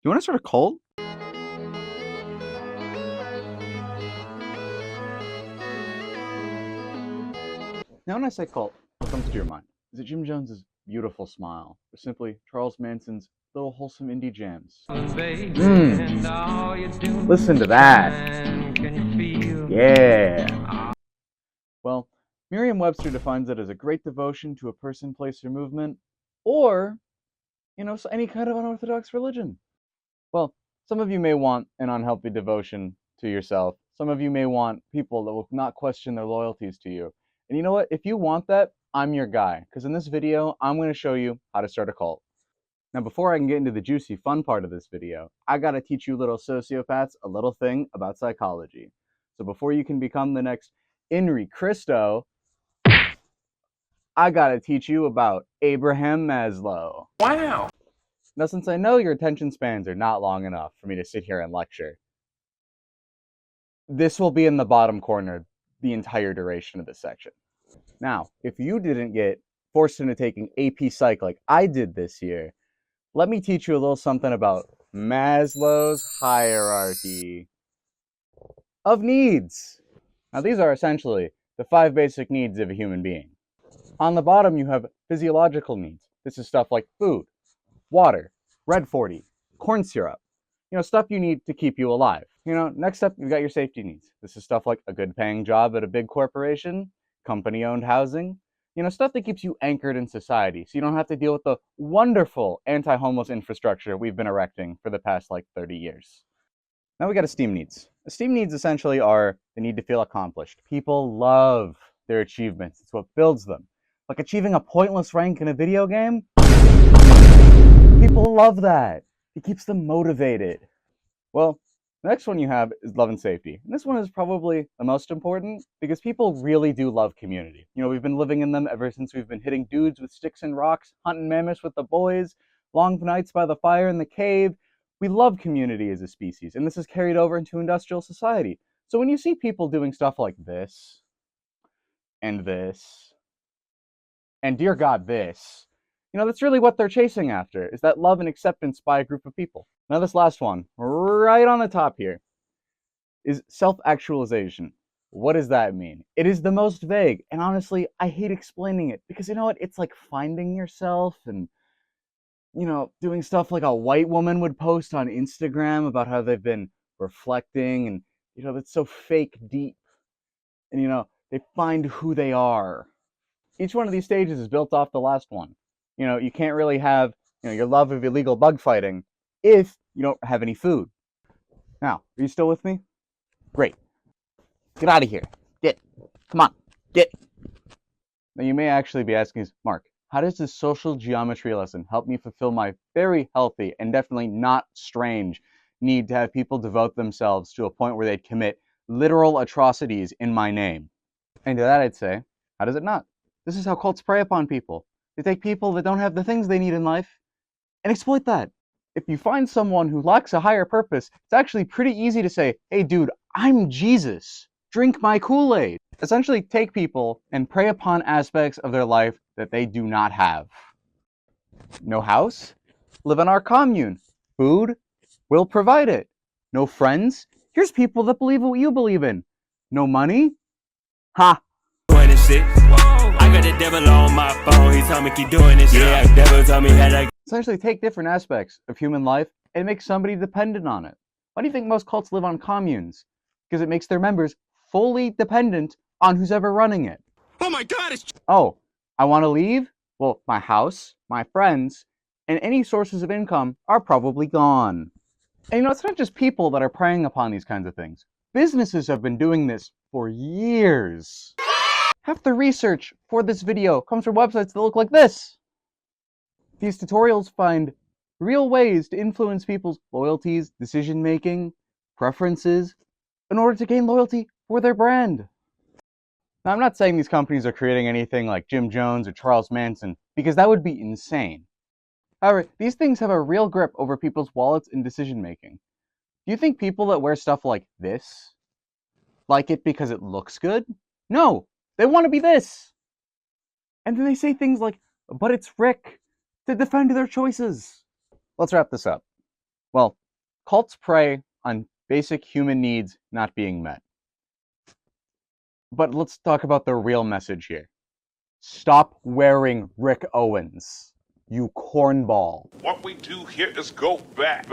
You want to start a cult? Now, when I say cult, what comes to your mind? Is it Jim Jones's beautiful smile, or simply Charles Manson's little wholesome indie jams? Listen to that. Yeah. Well, Merriam-Webster defines it as a great devotion to a person, place, or movement, or, so any kind of unorthodox religion. Well, some of you may want an unhealthy devotion to yourself. Some of you may want people that will not question their loyalties to you. And you know what? If you want that, I'm your guy. Because in this video, I'm going to show you how to start a cult. Now, before I can get into the juicy fun part of this video, I got to teach you little sociopaths a little thing about psychology. So before you can become the next Inri Christo, I got to teach you about Abraham Maslow. Wow. Now, since I know your attention spans are not long enough for me to sit here and lecture, this will be in the bottom corner the entire duration of this section. Now, if you didn't get forced into taking AP Psych like I did this year, let me teach you a little something about Maslow's hierarchy of needs. Now, these are essentially the 5 basic needs of a human being. On the bottom, you have physiological needs. This is stuff like food, water, Red 40, corn syrup, stuff you need to keep you alive. Next up, you've got your safety needs. This is stuff like a good paying job at a big corporation, company owned housing, stuff that keeps you anchored in society so you don't have to deal with the wonderful anti-homeless infrastructure we've been erecting for the past 30 years. Now we got esteem needs. Esteem needs essentially are the need to feel accomplished. People love their achievements. It's what builds them. Like achieving a pointless rank in a video game, people love that. It keeps them motivated. Well, the next one you have is love and safety. And this one is probably the most important because people really do love community. We've been living in them ever since we've been hitting dudes with sticks and rocks, hunting mammoths with the boys, long nights by the fire in the cave. We love community as a species, and this is carried over into industrial society. So when you see people doing stuff like this, and dear God, this, that's really what they're chasing after, is that love and acceptance by a group of people. Now this last one, right on the top here, is self-actualization. What does that mean? It is the most vague, and honestly, I hate explaining it, because you know what? It's like finding yourself and, doing stuff like a white woman would post on Instagram about how they've been reflecting, and, that's so fake deep. And, they find who they are. Each one of these stages is built off the last one. You can't really have, your love of illegal bug fighting if you don't have any food. Now, are you still with me? Great. Get out of here. Get. Come on. Get. Now, you may actually be asking, Mark, how does this social geometry lesson help me fulfill my very healthy and definitely not strange need to have people devote themselves to a point where they'd commit literal atrocities in my name? And to that I'd say, how does it not? This is how cults prey upon people. They take people that don't have the things they need in life and exploit that. If you find someone who lacks a higher purpose, it's actually pretty easy to say, hey dude, I'm Jesus. Drink my Kool-Aid. Essentially take people and prey upon aspects of their life that they do not have. No house? Live in our commune. Food? We'll provide it. No friends? Here's people that believe what you believe in. No money? Ha! 26. I got the devil on my phone. He told me keep doing this. Yeah, the devil told me how to. Essentially take different aspects of human life and make somebody dependent on it. Why do you think most cults live on communes? Because it makes their members fully dependent on who's ever running it. Oh my God! Oh, I want to leave? Well, my house, my friends, and any sources of income are probably gone. And it's not just people that are preying upon these kinds of things. Businesses have been doing this for years. Half the research for this video comes from websites that look like this. These tutorials find real ways to influence people's loyalties, decision-making, preferences, in order to gain loyalty for their brand. Now, I'm not saying these companies are creating anything like Jim Jones or Charles Manson, because that would be insane. However, these things have a real grip over people's wallets and decision-making. Do you think people that wear stuff like this like it because it looks good? No, they want to be this. And then they say things like, but it's Rick, to defend their choices. Let's wrap this up. Well, cults prey on basic human needs not being met. But let's talk about the real message here. Stop wearing Rick Owens, you cornball. What we do here is go back.